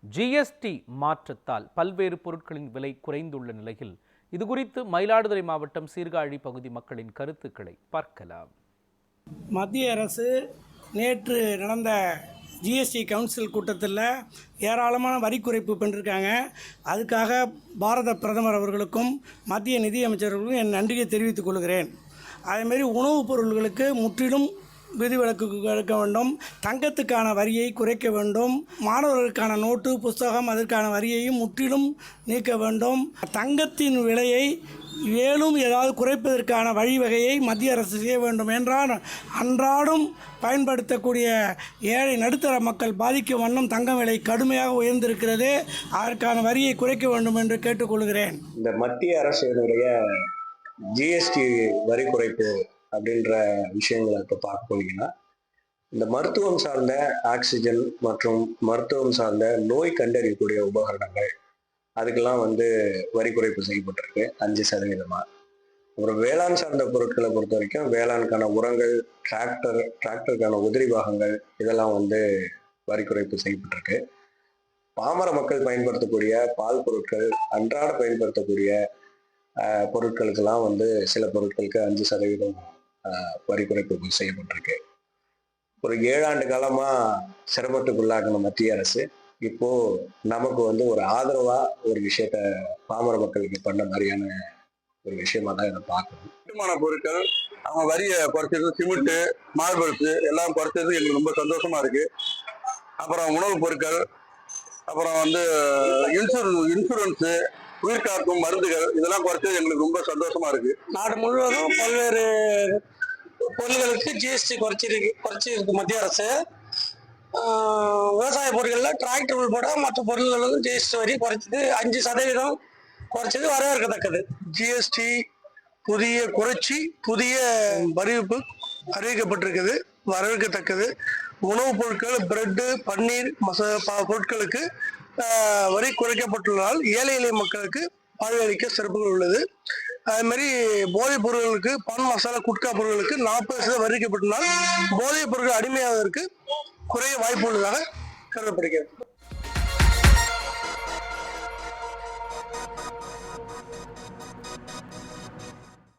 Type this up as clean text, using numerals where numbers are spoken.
GST மாற்றத்தால் பல்வேறு பொருட்களின் விலை குறைந்துள்ள நிலையில் இதுகுறித்து மயிலாடுதுறை மாவட்டம் சீர்காழி பகுதி மக்களின் கருத்துக்களை பார்க்கலாம். மத்திய அரசு நேற்று நடந்த ஜிஎஸ்டி கவுன்சில் கூட்டத்தில் ஏராளமான வரி குறைப்பு பண்ணியிருக்காங்க. அதுக்காக பாரத பிரதமர் அவர்களுக்கும் மத்திய நிதியமைச்சர்களுக்கும் என் நன்றியை தெரிவித்துக் கொள்கிறேன். அதேமாரி உணவுப் பொருள்களுக்கு முற்றிலும் விதிவிலக்கு எடுக்க வேண்டும். தங்கத்துக்கான வரியை குறைக்க வேண்டும். மாணவர்களுக்கான நோட்டு புஸ்தகம் அதற்கான வரியையும் முற்றிலும் நீக்க வேண்டும். தங்கத்தின் விலையை மேலும் ஏதாவது குறைப்பதற்கான வழிவகையை மத்திய அரசு செய்ய வேண்டும் என்றால் அன்றாடம் பயன்படுத்தக்கூடிய ஏழை நடுத்தர மக்கள் பாதிக்கும் வண்ணம் தங்கம் விலை கடுமையாக உயர்ந்திருக்கிறது. அதற்கான வரியை குறைக்க வேண்டும் என்று கேட்டுக்கொள்கிறேன். இந்த மத்திய அரசினுடைய ஜிஎஸ்டி வரி குறைப்பு அப்படின்ற விஷயங்களை இப்போ பார்க்க போனீங்கன்னா, இந்த மருத்துவம் சார்ந்த ஆக்சிஜன் மற்றும் மருத்துவம் சார்ந்த நோய் கண்டறியக்கூடிய உபகரணங்கள் அதுக்கெல்லாம் வரி குறைப்பு செய்யப்பட்டிருக்கு 5%. அப்புறம் வேளாண் சார்ந்த பொருட்களை பொறுத்த வரைக்கும் வேளாண்கான உரங்கள், டிராக்டருக்கான உதிரி பாகங்கள் இதெல்லாம் வரி குறைப்பு செய்யப்பட்டிருக்கு. பாமர மக்கள் பயன்படுத்தக்கூடிய பால் பொருட்கள், அன்றாட பயன்படுத்தக்கூடிய பொருட்களுக்கெல்லாம் சில பொருட்களுக்கு 5% வரி குறைப்பு செய்யப்பட்டிருக்கு. ஒரு 7 ஆண்டு காலமா சிரமத்துக்குள்ளாக்கின மத்திய அரசு இப்போ நமக்கு ஒரு ஆதரவா ஒரு விஷயத்த பாமர மக்களுக்கு பண்ண மாதிரியான ஒரு விஷயமா தான் இதை பார்க்கணும். கட்டுமான பொருட்கள் அவங்க வரியை குறைச்சது, சிமெண்ட், மார்பிள்ஸ் எல்லாம் குறைச்சது எங்களுக்கு ரொம்ப சந்தோஷமா இருக்கு. அப்புறம் உணவுப் பொருட்கள், அப்புறம் இன்சூரன்ஸு, உயிர் காக்கும் மருந்துகள் இதெல்லாம் குறைச்சது எங்களுக்கு ரொம்ப சந்தோஷமா இருக்கு. நாடு முழுவதும் பல்வேறு பொருள்களுக்கு ஜிஎஸ்டி குறைச்சிருக்கு மத்திய அரசு. விவசாய பொருட்களில் டிராக்டர் உள்பட மற்ற பொருள்களுக்கும் ஜிஎஸ்டி வரி குறைச்சது 5% குறைச்சது வரவேற்கத்தக்கது. ஜிஎஸ்டி புதிய அறிவிப்பு அறிவிக்கப்பட்டிருக்குது, வரவேற்கத்தக்கது. உணவுப் பொருட்கள், பிரெட்டு, பன்னீர், பொருட்களுக்கு வரி குறைக்கப்பட்டுள்ளதால் ஏழை எளிய மக்களுக்கு வாழ்வளிக்க சிறப்புகள் உள்ளது. அதே மாதிரி போதைப் பொருட்களுக்கு, பான் மசாலா, குட்கா பொருட்களுக்கு 40% வரிக்கப்பட்டுள்ளதால் போதைப் பொருட்கள் அடிமையாவதற்கு குறைய வாய்ப்பு உள்ளதாக கருதப்படுகிறது.